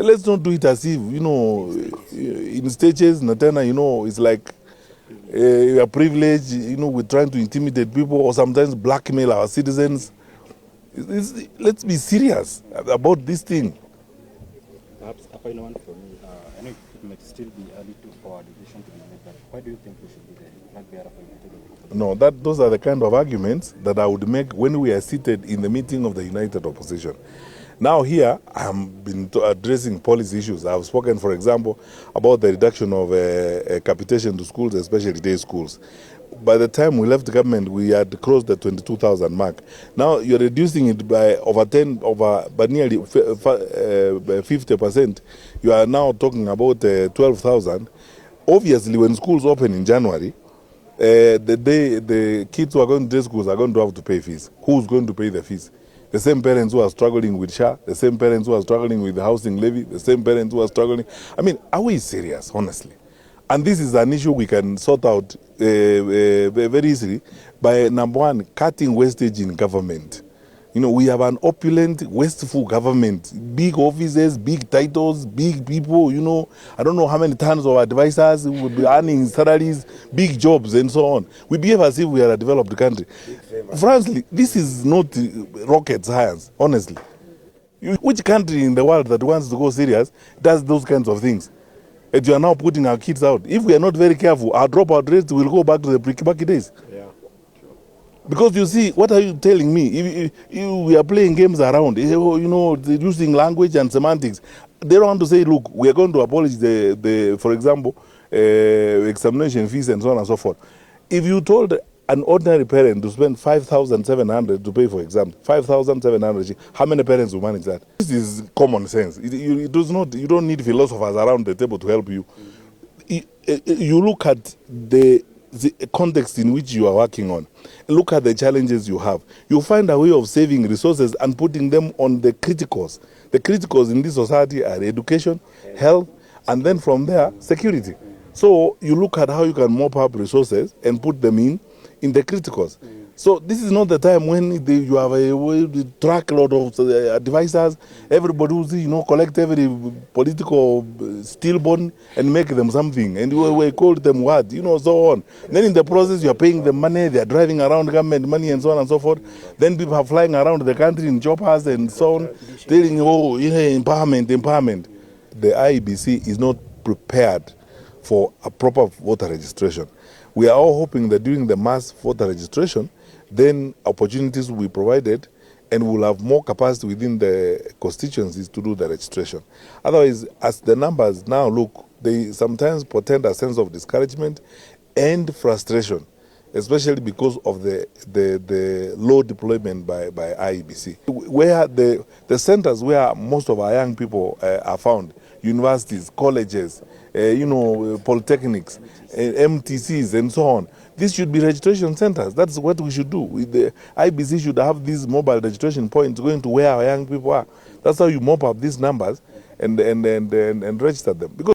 Let's not do it as if, in stages, Natana, it's like a privilege, we're trying to intimidate people or sometimes blackmail our citizens. Let's be serious about this thing. Perhaps a final one for me. I know it might still be early for a decision to be made, but why do you think we should be the flag bearer for United Opposition? No, those are the kind of arguments that I would make when we are seated in the meeting of the United Opposition. Now here, I've been addressing policy issues. I've spoken, for example, about the reduction of capitation to schools, especially day schools. By the time we left the government, we had crossed the 22,000 mark. Now you're reducing it by by nearly 50%. You are now talking about 12,000. Obviously, when schools open in January, the kids who are going to day schools are going to have to pay fees. Who's going to pay the fees? The same parents who are struggling with SHA, the same parents who are struggling with the housing levy, the same parents who are struggling. I mean, are we serious, honestly? And this is an issue we can sort out very easily by, number one, cutting wastage in government. We have an opulent, wasteful government, big offices, big titles, big people, I don't know how many tons of advisors who will be earning salaries, big jobs and so on. We behave as if we are a developed country. Frankly, this is not rocket science, honestly. Which country in the world that wants to go serious does those kinds of things? And you are now putting our kids out. If we are not very careful, our dropout rates will go back to the pre-Kibaki days. Yeah. Because you see, what are you telling me? If we are playing games around, using language and semantics. They don't want to say, look, we are going to abolish for example, examination fees and so on and so forth. If you told an ordinary parent to spend 5,700 to pay for exams, 5,700, how many parents will manage that? This is common sense. You don't need philosophers around the table to help you. You look at the context in which you are working on. Look at the challenges you have. You find a way of saving resources and putting them on the criticals. The criticals in this society are education, health, and then from there, security. So you look at how you can mop up resources and put them in the criticals. So this is not the time when you have a truckload of advisors, everybody who's, collect every political stillborn and make them something. And we call them what, so on. Then in the process, you are paying them money, they are driving around government money and so on and so forth. Then people are flying around the country in choppers and so on, telling, empowerment. The IEBC is not prepared for a proper voter registration. We are all hoping that during the mass voter registration, then opportunities will be provided and we'll have more capacity within the constituencies to do the registration. Otherwise, as the numbers now look, they sometimes portend a sense of discouragement and frustration, especially because of the low deployment by IEBC. Where the centers where most of our young people are found, universities, colleges, polytechnics, MTCs and so on. These should be registration centers. That's what we should do. The IBC should have these mobile registration points going to where our young people are. That's how you mop up these numbers and register them. Because